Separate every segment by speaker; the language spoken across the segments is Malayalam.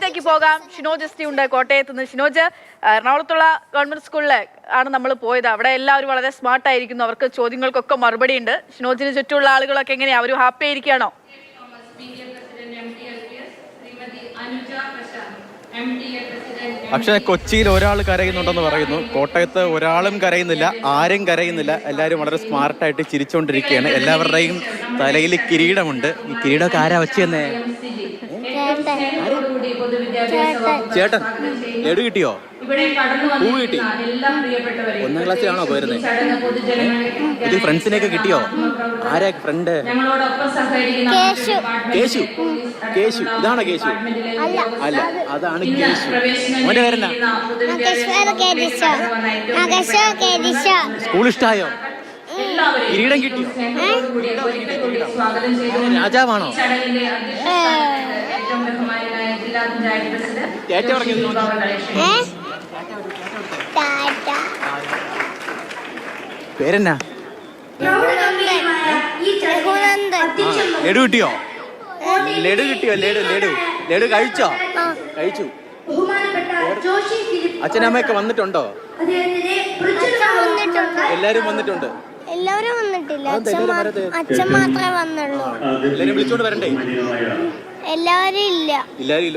Speaker 1: കോട്ടയത്തേക്ക് പോകാം. ഷിനോജ് എസ് ടി ഉണ്ട് കോട്ടയത്ത് നിന്ന്. ഷിനോജ്, എറണാകുളത്തുള്ള ഗവൺമെന്റ് സ്കൂളിൽ ആണ് നമ്മൾ പോയത്. അവിടെ എല്ലാവരും വളരെ സ്മാർട്ട് ആയിരിക്കുന്നു, അവർക്ക് ചോദ്യങ്ങൾക്കൊക്കെ മറുപടി ഉണ്ട്. ഷിനോജിന് ചുറ്റുമുള്ള ആളുകളൊക്കെ എങ്ങനെയാ, അവർ ഹാപ്പി ആയിരിക്കുകയാണോ?
Speaker 2: പക്ഷേ കൊച്ചിയിൽ ഒരാൾ കരയുന്നുണ്ടെന്ന് പറയുന്നു, കോട്ടയത്ത് ഒരാളും കരയുന്നില്ല, ആരും കരയുന്നില്ല. എല്ലാവരും വളരെ സ്മാർട്ടായിട്ട് ചിരിച്ചുകൊണ്ടിരിക്കുകയാണ്. എല്ലാവരുടെയും തലയിൽ കിരീടമുണ്ട്. ഈ കിരീടമൊക്കെ ആരാ വെച്ചെന്നേ? ചേട്ടൻ ലഡു കിട്ടിയോ? പൂ കിട്ടി? 1ാം ക്ലാസ്സിലാണോ പോയിരുന്നത്? ഇത് ഫ്രണ്ട്സിനെയൊക്കെ കിട്ടിയോ? ആരാ ഫ്രണ്ട്? കേശു. കേശു ഇതാണോ കേശു? അല്ല, അതാണ് കേശു. മോന്റെ പേരെന്നാ? സ്കൂൾ ഇഷ്ടായോ? കിരീടം കിട്ടിയോ? രാജാവാണോ? പേരെന്നാ? ലഡു കിട്ടിയോ? ലഡു കിട്ടിയോ? ലഡു കഴിച്ചോ? കഴിച്ചു. അച്ഛനമ്മയൊക്കെ വന്നിട്ടുണ്ടോ?
Speaker 3: എല്ലാരും വന്നിട്ടില്ല, അച്ഛൻ മാത്രമേ വന്നുള്ളൂ.
Speaker 2: എല്ലാരും വിളിച്ചോണ്ട് വരണ്ടേ?
Speaker 3: എല്ലാവരും
Speaker 2: ഇല്ല,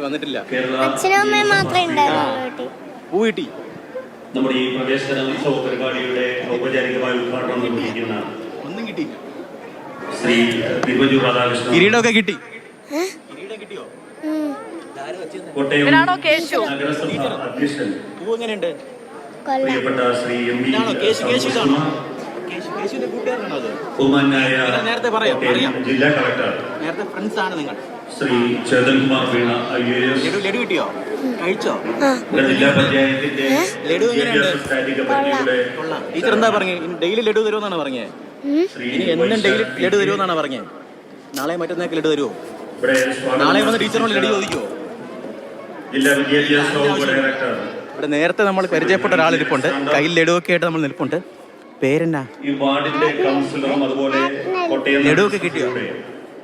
Speaker 2: വന്നിട്ടില്ല.
Speaker 3: അച്ഛനും അമ്മയും മാത്രമേ ഉണ്ടായിരുന്നുള്ളൂ.
Speaker 2: പൂ കിട്ടി?
Speaker 4: നമ്മുടെ ഈ പ്രവേശന ഉത്സവ പരിപാടിയുടെ ഔപചാരികമായ ഉദ്ഘാടനം നിർവഹിക്കുന്ന
Speaker 2: ഒന്നും കിട്ടി.
Speaker 4: ശ്രീ തിരുവഞ്ചൂർ രാധാകൃഷ്ണൻ
Speaker 2: കിരീടമൊക്കെ കിട്ടി.
Speaker 4: കോട്ടയം
Speaker 1: കേശു
Speaker 4: നഗരസഭ അധ്യക്ഷൻ
Speaker 2: പൂ എങ്ങനെയുണ്ട്?
Speaker 4: പ്രിയപ്പെട്ട ശ്രീ എം പി
Speaker 2: ബഹുമാനായ നേരത്തെ പറയാം,
Speaker 4: ജില്ലാ കളക്ടർ
Speaker 2: നേരത്തെ ഫ്രണ്ട്സ് ആണ് നിങ്ങൾ.
Speaker 4: ശ്രീ ചേതൻകുമാർ വീണ IAS
Speaker 2: ലഡു കിട്ടിയോ? കഴിച്ചോ?
Speaker 4: ജില്ലാ പഞ്ചായത്തിന്റെ
Speaker 2: ലഡു എങ്ങനെയുണ്ട്?
Speaker 4: സ്റ്റാൻഡിംഗ് കമ്മിറ്റിയുടെ
Speaker 2: ടീച്ചർ എന്താ പറഞ്ഞത്? ഡെയിലി ലഡു തരുമെന്നാണ് പറഞ്ഞത്. ഇനി എന്നും ഡെയിലി ലഡു തരുമെന്നാണ് പറഞ്ഞത്. നാളെ മറ്റന്നേക്ക് ലഡു തരുമോ? നാളെ വന്ന് ടീച്ചറിനോട് ലഡു ചോദിക്കുമോ?
Speaker 4: ജില്ലാ വിദ്യാഭ്യാസ വകുപ്പ് ഡയറക്ടർ
Speaker 2: ഇവിടെ നേരത്തെ നമ്മൾ പരിചയപ്പെട്ട ഒരാളിരിപ്പുണ്ട്, കയ്യിൽ ലഡുവൊക്കെ ആയിട്ട് നമ്മൾ നിൽപ്പുണ്ട്. പേരെന്നാ?
Speaker 4: ഈ വാർഡിന്റെ കൗൺസിലറും അതുപോലെ കോട്ടയം
Speaker 2: ലഡുവൊക്കെ കിട്ടിയോ?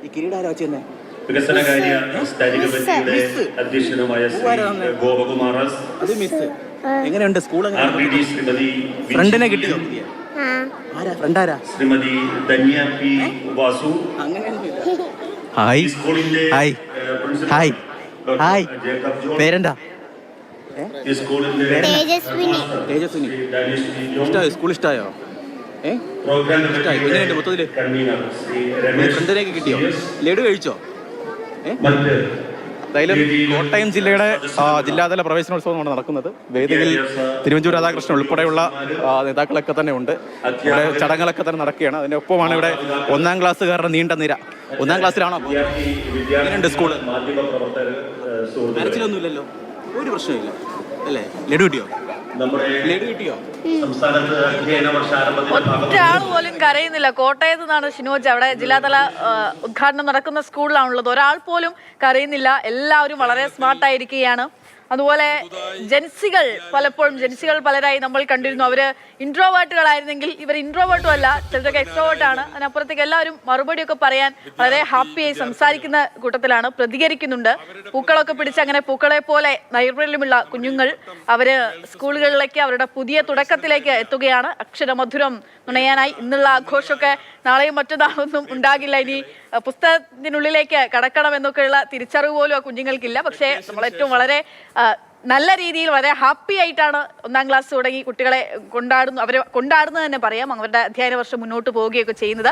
Speaker 2: ഈ കിരീടം ആരാ വെച്ചെന്നെ?
Speaker 4: വികസനകാര്യ സ്റ്റാൻഡിംഗ് കമ്മിറ്റിയുടെ അധ്യക്ഷനുമായ ശ്രീ ഗോപകുമാർ എസ്.
Speaker 2: അത് മിസ്. എങ്ങനെയുണ്ട് സ്കൂൾ?
Speaker 4: RBD ശ്രീമതി
Speaker 2: ഫ്രണ്ടിനെ കിട്ടിയോ? ആരാ ഫ്രണ്ട്? ആരാ?
Speaker 4: Shrimati Dhanya P. Vasu.
Speaker 2: Hi hi hi hi. പേരെന്താ? തേജസ്വിനി. ഇഷ്ടമായോ? സ്കൂൾ ഇഷ്ടമായോ? എങ്ങനെയുണ്ട് മൊത്തത്തില്? ഫ്രണ്ടിലേക്ക് കിട്ടിയോ? ലഡു കഴിച്ചോ? എന്തായാലും കോട്ടയം ജില്ലയുടെ ജില്ലാതല പ്രവേശനോത്സവം ആണ് നടക്കുന്നത്. വേദിയിൽ തിരുവഞ്ചൂർ രാധാകൃഷ്ണൻ ഉൾപ്പെടെയുള്ള നേതാക്കളൊക്കെ തന്നെ ഉണ്ട്. ഇവിടെ ചടങ്ങുകളൊക്കെ തന്നെ നടക്കുകയാണ്. അതിന്റെ ഒപ്പമാണ് ഇവിടെ 1ാം ക്ലാസ്സുകാരുടെ നീണ്ട നിര. 1ാം ക്ലാസ്സിലാണോ? എങ്ങനെയുണ്ട് സ്കൂള്? കരച്ചിലൊന്നുമില്ലല്ലോ, ഒരു പ്രശ്നമില്ല അല്ലേ? ലഡു കിട്ടിയോ? ലഡു കിട്ടിയോ?
Speaker 1: ഒറ്റയാൾ പോലും കരയുന്നില്ല. കോട്ടയത്ത് നിന്നാണ് ഷിനോജ്. അവിടെ ജില്ലാതല ഉദ്ഘാടനം നടക്കുന്ന സ്കൂളിലാണുള്ളത്. ഒരാൾ പോലും കരയുന്നില്ല. എല്ലാവരും വളരെ സ്മാർട്ടായിരിക്കുകയാണ്. അതുപോലെ ജെൻസികൾ പലരായി നമ്മൾ കണ്ടിരുന്നു. അവര് ഇൻട്രോവേർട്ടുകളായിരുന്നെങ്കിൽ ഇവർ ഇൻട്രോവേർട്ടും അല്ല, ചിലരൊക്കെ എക്സ്ട്രോവേർട്ടാണ്. അതിനപ്പുറത്തേക്ക് എല്ലാവരും മറുപടിയൊക്കെ പറയാൻ വളരെ ഹാപ്പിയായി സംസാരിക്കുന്ന കൂട്ടത്തിലാണ്, പ്രതികരിക്കുന്നുണ്ട്. പൂക്കളൊക്കെ പിടിച്ച് അങ്ങനെ പൂക്കളെ പോലെ നൈർമല്യമുള്ള കുഞ്ഞുങ്ങൾ അവര് സ്കൂളുകളിലേക്ക് അവരുടെ പുതിയ തുടക്കത്തിലേക്ക് എത്തുകയാണ്. അക്ഷരമധുരം നുണയാനായി ഇന്നുള്ള ആഘോഷമൊക്കെ നാളെയും മറ്റന്നാളൊന്നും ഉണ്ടാകില്ല. ഇനി പുസ്തകത്തിനുള്ളിലേക്ക് കടക്കണം എന്നൊക്കെയുള്ള തിരിച്ചറിവ് പോലും ആ കുഞ്ഞുങ്ങൾക്കില്ല. പക്ഷേ നമ്മൾ ഏറ്റവും വളരെ നല്ല രീതിയിൽ വളരെ ഹാപ്പി ആയിട്ടാണ് 1ാം ക്ലാസ് തുടങ്ങി കുട്ടികളെ അവരെ കൊണ്ടാടുന്നത് തന്നെ പറയാം. അവരുടെ അധ്യയന വർഷം മുന്നോട്ട് പോവുകയൊക്കെ ചെയ്യുന്നത്.